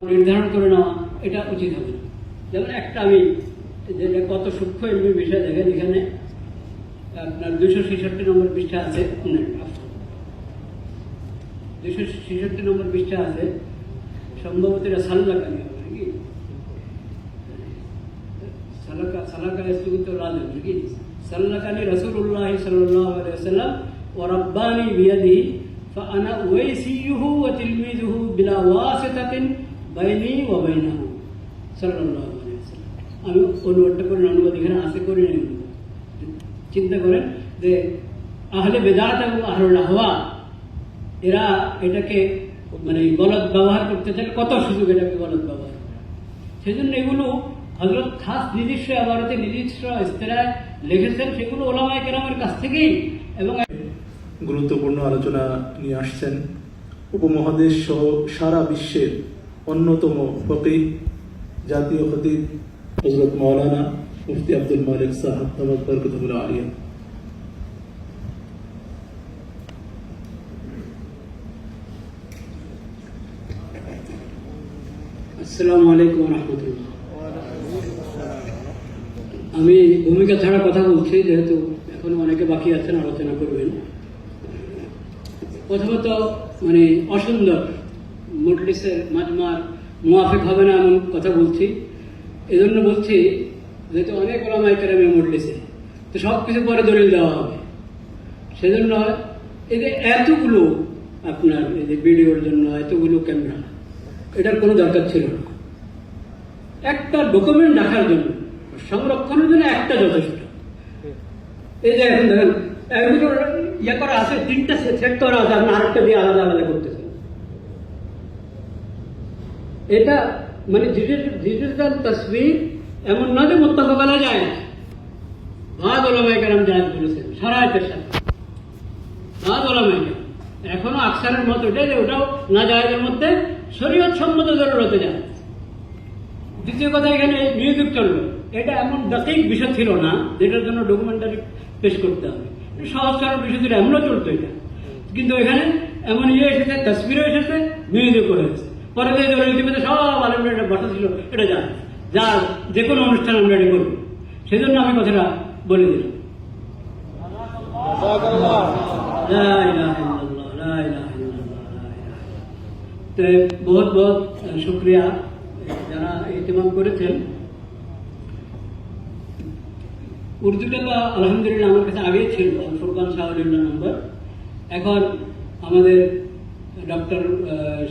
নির্ধারণ করে নেওয়া এটা উচিত হবে। যেমন একটা আমি যেটা কত সূক্ষ্ম এমনি বিষয় দেখেন, এখানে আপনার 266 নম্বর পৃষ্ঠা আছে, 266 নম্বর পৃষ্ঠা আছে, সম্ভবত এটা সাল্লাকানি হবে নাকি, সালাকা ইসতুত রাজু নাকি, সাল্লাকানি রাসূলুল্লাহ সাল্লাল্লাহু আলাইহি ওয়াসাল্লাম ওয়া রাব্বানি বিয়াদিহি ফাআনা ওয়াইসিয়ুহু ওয়া তিলমিযুহু বিলা ওয়াসিতাতিন বাইনি ওয়া বাইনাহু সাল্লাল্লাহু আলাইহি ওয়াসাল্লাম। আমি অনুবাদটা করে অনুবাদ এখানে আছে করে নেই। চিন্তা করেন যে আহলে বেদাত এবং আহলুল আহওয়া এরা এটাকে মানে গলত ব্যবহার করতে চায়, কত সুযোগ এটাকে গলত ব্যবহার। সেজন্য এগুলো হযরত খাস নিজস্ব আবারতে নিজস্ব ইস্তেরায় লিখেছেন, সেগুলো ওলামায়ে কেরামের কাছ থেকেই এবং গুরুত্বপূর্ণ আলোচনা নিয়ে আসছেন। উপমহাদেশ সহ সারা বিশ্বের অন্যতম ফকিহ, জাতীয় খতিব হযরত মাওলানা মুফতি আব্দুল মালিক সাহেব দামাত বরকতুল্লাহ আলিয়া। আসসালামু আলাইকুম ওয়া রাহমাতুল্লাহ। আমি ভূমিকা ছাড়া কথা বলছি, যেহেতু এখনো অনেকে বাকি আছেন আলোচনা করবেন। প্রথমত মানে অসুন্দর মজলিসের মাজমার মুয়াফিক হবে না এমন কথা বলছি। এজন্য বলছি যেহেতু অনেক ওলামায়ে কেরাম মজলিসে, তো সব কিছু পরে দলিল দেওয়া হবে। সেজন্য এই যে এতগুলো আপনার এই যে ভিডিওর জন্য এতগুলো ক্যামেরা, এটার কোনো দরকার ছিল না। একটা ডকুমেন্ট রাখার জন্য, সংরক্ষণের জন্য একটা যথেষ্ট। এই যে এখন দেখেন ইয়ে করা আছে, 3টা সেট করা আছে, আপনি আরেকটা দিয়ে আলাদা আলাদা করতেছেন। এটা মানে ডিজিটাল তসবির এমন না যে মুত্তাফাক আলাইহি যায় না। বাদ ওলামায়ে কেরাম জায়েজ বলেছেন শরায়তের সাথে, বাদ ওলামায়ে কেরাম এখনো আকসারের মত ওটাই যে ওটাও না জায়েজের মধ্যে শরীয়ত সম্মত জরুরতে যায়। দ্বিতীয় কথা, এখানে মিউজিক চলবে, এটা এমন দাকিক বিষয় ছিল না যেটার জন্য ডকুমেন্টারি পেশ করতে হবে। সহজ সরল বিষয় ছিল, এমনও চলতো এটা। কিন্তু এখানে এমন এসেছে, তসবিরও এসেছে, মিউজিকও হয়েছে। পরে যে ইতিমধ্যে সব আলেমরা এটা বসা ছিল, এটা যা যে কোনো অনুষ্ঠান আমরা এটা করবো। সেই জন্য আমি কথাটা বলে দিলাম। তো বহুত বহুত শুক্রিয়া যারা ইহতিমাম করেছেন। উর্দুটা তো আলহামদুলিল্লাহ আমার কাছে আগেই ছিল, ফুরকান শাহরুল্লাহ নম্বর। এখন আমাদের ডক্টর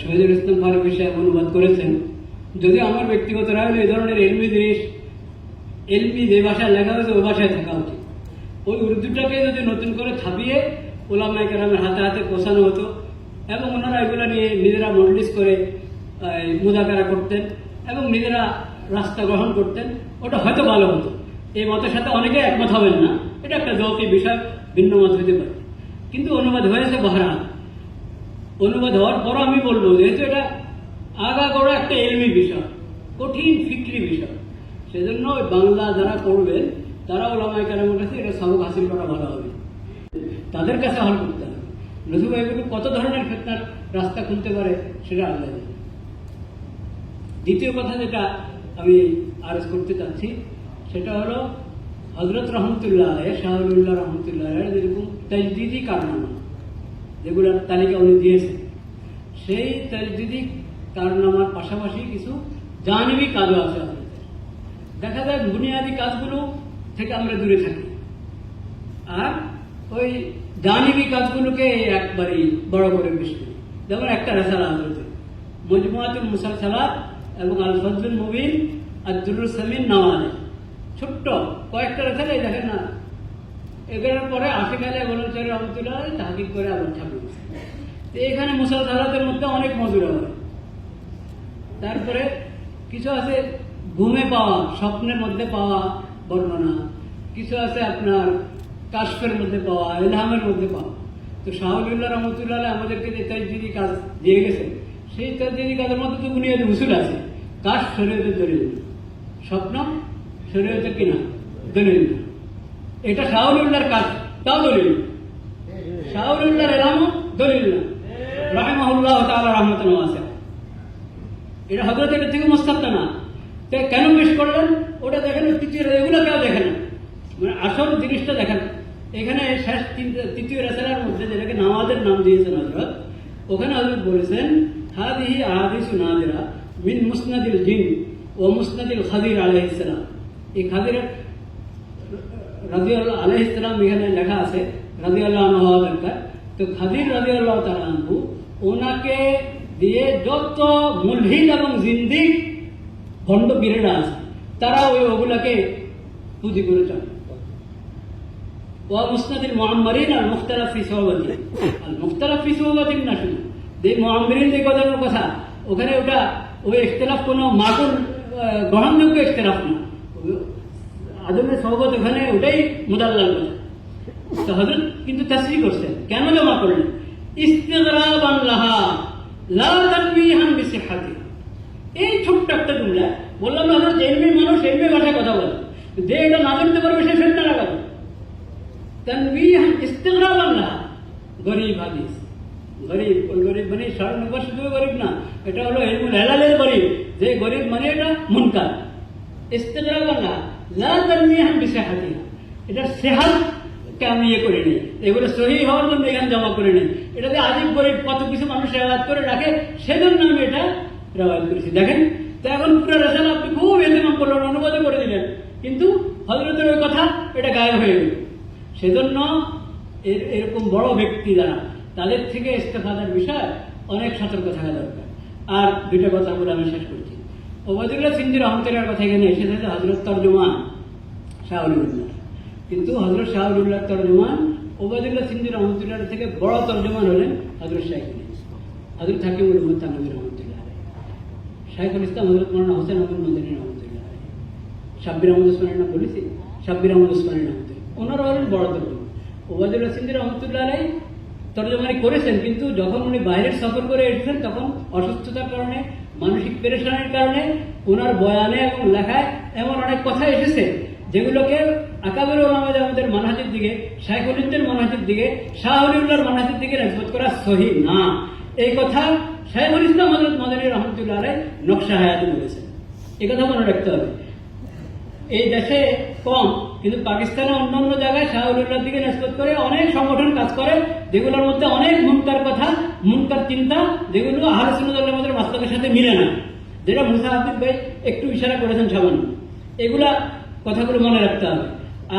শহীদুল ইসলাম ফারুকী সাহেব অনুবাদ করেছেন। যদি আমার ব্যক্তিগত রায় হলো এই ধরনের এলমি জিনিস, এলমি যে ভাষায় লেখা হয়েছে ওই ভাষায় থাকা উচিত। ওই উর্দুটাকে যদি নতুন করে ছাপিয়ে ওলামায়ে কেরামের হাতে হাতে পৌঁছানো হতো এবং ওনারা এগুলো নিয়ে নিজেরা মজলিস করে মুযাকারা করতেন এবং নিজেরা রাস্তা গ্রহণ করতেন, ওটা হয়তো ভালো হতো। এই মতের সাথে অনেকে একমত হবেন না, এটা একটা যৌক্তি বিষয়, ভিন্ন মত হতে পারে। কিন্তু অনুবাদ হয়েছে বহরান। অনুবাদ হওয়ার পরও আমি বলবো, যেহেতু এটা আগাগোড়া একটা এলমি বিষয়, কঠিন ফিকরি বিষয়, সেজন্য বাংলা যারা পড়বেন তারা ওলামায়ে কেরামের কাছে এটা সবক হাসিল করা ভালো হবে, তাদের কাছে হল করতে হবে। নতুবা এগুলো কত ধরনের ফিতনার রাস্তা খুলতে পারে সেটা আল্লাহ জানে। দ্বিতীয় কথা যেটা আমি আরজ করতে চাচ্ছি সেটা হলো হযরত রহমতুল্লাহ আলাইহি, শাহরুল্লাহ রহমতুল্লাহ আলাইহি যেরকম তাজদিদি কারনামা যেগুলোর তালিকা উনি দিয়েছেন, সেই তাজদিদি কারনামার পাশাপাশি কিছু জানিবি কাজও আছে আমাদের। দেখা যায় বুনিয়াদী কাজগুলো থেকে আমরা দূরে থাকি, আর ওই জানিবি কাজগুলোকে একবারই বড় করে পেশ করি। যেমন একটা রেসালা আছে মজমুআতুল মুসালসালাত এবং আল ফজলুল মুবিন আর দুরুস সামিন নাওয়ালে, ছোট্ট কয়েকটা রেসালা, দেখেন না, এগুলোর পরে আশিক আলী গণচারী রহমতুল্লাহ তাহকিক করে আবার ছাপিয়ে। তো এখানে মুসালসালাতের মধ্যে অনেক মজুর হয়। তারপরে কিছু আছে ঘুমে পাওয়া, স্বপ্নের মধ্যে পাওয়া বর্ণনা, কিছু আছে আপনার কাশফের মধ্যে পাওয়া, ইলহামের মধ্যে পাওয়া। তো শাহরুল্লাহ রহমতুল্লাহ আমাদেরকে যে তাজদিদি কাজ দিয়ে গেছেন, সেই তাজদিদি কাজের মধ্যে তো বুনিয়াদি উসুল আছে। কাশ শরীয়তের দলিল, স্বপ্ন শরীয়তের কিনা দলিল না। এটা শাহরুল্লাহর কাজ, তাও দলিল। শাহরুল্লাহর ইলহামও দলিল না, রাহিমাহুল্লাহ তাআলা রাহমাতান ওয়াসিআ। এটা হজরতের থেকে মোস্তাবনা না। কেন পেশ করলেন ওটা দেখেন, এগুলো কেউ দেখে না, মানে আসল জিনিসটা দেখেন। এখানে শেষ তৃতীয় রেসালার মধ্যে যেটাকে নামাজের নাম দিয়েছেন হজরত, ওখানে হজরত বলেছেন হাদিহি আহাদিসু নাদিরা মিন মুসনাদিল জিন ও মুসনাদিল খাদির আলাইহিস সালাম। এই খাদির রাদিয়াল্লাহু আলাইহিস সালাম এখানে লেখা আছে, রাদিয়াল্লাহু আনহু হওয়া দরকার। তো খাদির রাদিয়াল্লাহু তাআলা আনহু ওনাকে দিয়ে যত মুলহিদ এবং জিন্দিক ভণ্ড পীরেরা আছে তারা ওগুলাকে পুঁজি করে চলে। ওয়া মুসনাদিল মুআম্মারিন আল মুখতালাফ ফি সুহবাতি, আল মুখতালাফ ফি সুহবাতি না শুধু যে মুআম্মারিন যে কথার কথা, ওখানে ওটা ওই ইখতিলাফ কোনো মাকুল গ্রহণযোগ্য ইখতিলাফ না, আদমের সহবত ওখানে ওটাই মুদাল্লাল কথা। তো হযরত কিন্তু তাসরিহ করছেন, কেন জমা করলেন? ইস্তিগরাবান লাহা লা তানবিহান বিসিহহাতিহা। এই ছোট্ট একটা জুমলা বললাম না, হযরত ইলমি মানুষ ইলমি ভাষায় কথা বলে, যে এটা না জানতে পারবে সে ফেতনা লাগাবে। তানবিহান ইস্তিগরাবান লাহা, গরীব হাদিস, গরিব ওই গরিব মানে ৯০ শুধু গরিব না, এটা হলো ইলমুল হালালের গরিব, যে গরিব মানে এটা মুনকার। ইস্তিগরাবান লাহা লা তানবিহান বিসিহহাতিহা, এটা সেহাতকে আমি ইয়ে করে নিই, এগুলো সহি হওয়ার জন্য এখানে জমা করে নিই। এটাতে আজিব গরিব কত কিছু মানুষ রেওয়ায়ত করে রাখে, সেজন্য আমি এটা রেওয়ায়ত করেছি। দেখেন তো এখন পুরো রেসালা আপনি খুব এতেমাম করলেন, অনুবাদে করে দিলেন, কিন্তু হযরতের ওই কথা এটা গায়েব হয়ে গেল। সেজন্য এরকম বড় ব্যক্তি যারা, তাদের থেকে ইস্তেফাদার বিষয় অনেক সতর্ক থাকা দরকার। আর দুইটা কথা বলে আমি শেষ করছি। ওবায়দুল্লাহ সিন্ধি রহমতুল্লাহর কথা এখানে এসেছে হযরত তরজমান শাহ ওলিউল্লাহ, কিন্তু হযরত শাহ ওলিউল্লাহর তরজমান ওবায়দুল্লাহ সিন্ধি রহমতুল্লাহর থেকে বড় তরজমান হলেন হযরত শাইখুল ইসলাম, হযরত হাকিমুল উম্মত তানভীর রহমতুল্লাহ আলাইহি, শাইখুল ইসলাম হযরত মাওলানা হোসেন আহমদ মদনী রহমতুল্লাহ আলাইহি, শাব্বির আহমদ ওসমানীর নাম বলেছি, শাব্বির আহমদ ওসমানী রহমতুল্লাহ, ওনারা হলেন বড় তরজমান। ওবায়দুল্লাহ সিন্ধি রহমতুল্লাহ আলাইহি তরজমানি করেছেন, কিন্তু যখন উনি বাইরের সফর করে এসেছেন তখন অসুস্থতার কারণে, মানসিক পেরেশানির কারণে ওনার বয়ানে এবং লেখায় এমন অনেক কথা এসেছে যেগুলোকে আকাবের ওলামাদের আমাদের মানহাজের দিকে, শাইখুল ইসলামের মানহাজের দিকে, শাহ ওলিউল্লাহর মানহাজের দিকে নিসবত করা সহি না। এই কথা শাইখুল ইসলাম হযরত মদনী রহমতুল্লাহ আলাইহি নকশা হায়াতে বলেছেন। এই কথা মনে রাখতে হবে। এই দেশে কম, কিন্তু পাকিস্তানে অন্যান্য জায়গায় শাহ ওলিউল্লাহর দিকে নিসবত করে অনেক সংগঠন কাজ করে, যেগুলোর মধ্যে অনেক মুনকার কথা, মুনকার চিন্তা, যেগুলো আহলে সুন্নাত ওয়াল জামাতের মাসলাকের সাথে মিলে না, যেটা মুসা হাফিজ ভাই একটু ইশারা করেছেন সামান্য। এগুলা কথাগুলো মনে রাখতে হবে।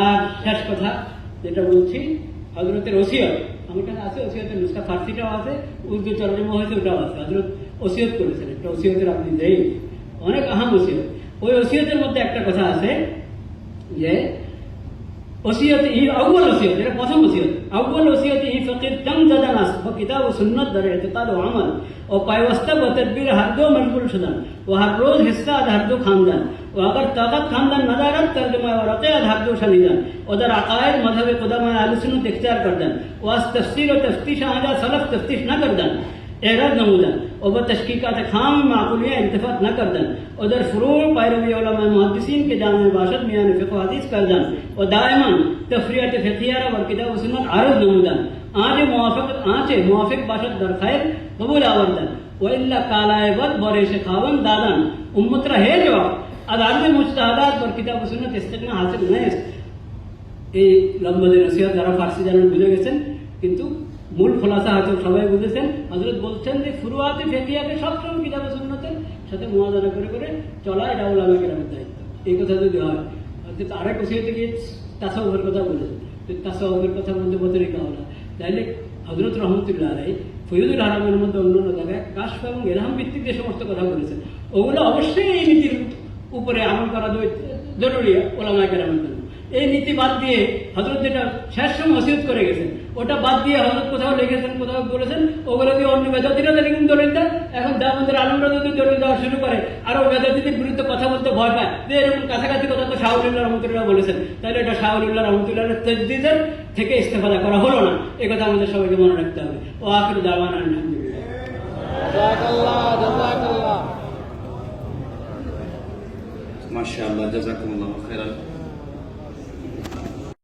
আর শেষ কথা যেটা বলছি, হযরতের ওসিয়ত আমার কাছে আছে, ওসিয়তের নুসখা ফার্সিটাও আছে, উর্দু তরজমা হয়েছে ওটাও আছে। হযরত ওসিয়ত করেছেন একটা, ওসিয়তের আপনি দেই অনেক আহাম ওসিয়ত। ওই ওসিয়তের মধ্যে একটা কথা আছে যে ওসিয়ত ই আউয়াল ওসিয়ত, এটা প্রথম ওসিয়ত, আউয়াল ওসিয়ত ই ফকির তং জাদা নাস ও কিতাব ও সুন্নত দর ইতিকাদ ও আমল ও পায়ওয়াস্তা ও তদবীর हर दो मजबूर शुदन वो हर रोज हिस्सा हर दो खानदान वो अगर ताकत खानदान नदारत तर्जुमा और अक़ीदत हर दो शनीदान उधर अक़ायद मजहब खुदामा अहले सुन्नत इख्तियार करदन वास तफसीर और तफ्तीश आजा सलफ तफ्तीश न करदन एराद नमूदन और वह तशकीकात खाम माकूलिया इल्तिफात न करदन उधर फुरूर पैरवी उलमा मुहद्दिसीन के जामे बाशत मियां फ़िक़्ह व हदीस करदन और दायमन तफरियत फ़िक़हिया और किताब व सुन्नत आरज़ नमूदन आँचे मुवाफ़िक़ बाशत दर खैर कबूल आवर्दन व इल्ला कालाए वद बरेश खावन दादन उम्मतरा है जवाब अदालत मुजतहदात और किताब व सुन्नत इस्तिग़ना हासिल नहीं। এই লম্বাদের নসিহত যারা ফার্সি জানেন বুঝে গেছেন, কিন্তু মূল খোলাসা হয়তো সবাই বুঝেছেন। হযরত বলছেন যে ফুরুয়াতে ফিকহিয়াকে সবসময় কিতাব ও সুন্নতের সাথে মুওয়াজানা করে করে চলা, এটা উলামা কেরামের দায়িত্ব। এই কথা যদি হয়, অর্থাৎ আরেক ওসিয়তে গিয়ে তাসাউফের কথা বলেছেন, তাসাউফের কথার মধ্যে বতরিকা হলো, তাইলে হযরত রহমতুল্লাহ আলাইহি ফয়জুল আরামের মধ্যে অন্যান্য জায়গায় কাশফ এবং ইলহাম ভিত্তিক যে সমস্ত কথা বলেছেন, ওগুলো অবশ্যই এই নীতির উপরে আমল করা জরুরি উলামা কেরামের জন্য। এই নীতি বাদ দিয়ে হযরত যেটা শেষ সময় ওসিয়ত করে গেছেন, ওটা বাদ দিয়ে হযরত কোথাও লিখেছেন, কোথাও বলেছেন, ওগুলো দিয়ে অন্য বেদাতিরা কিন্তু দলিল দেয়। এখন আমাদের আলমরা যদি দলিল দেওয়া শুরু করে, আরো বেদাতিদের বিরুদ্ধে কথা বলতে ভয় পায় যে এরকম কাছাকাছি কথা তো শাহ ওলিউল্লাহ রহমতুল্লাহ বলেছেন, তাহলে এটা শাহ ওলিউল্লাহ রহমতুল্লাহর তাজদীদের থেকে ইস্তেফাদা করা হলো না। এই কথা আমাদের সবাইকে মনে রাখতে হবে। ও আখির দাওয়ানা আলহামদুলিল্লাহ। মাশাআল্লাহ, জাযাকুমুল্লাহু খাইরান।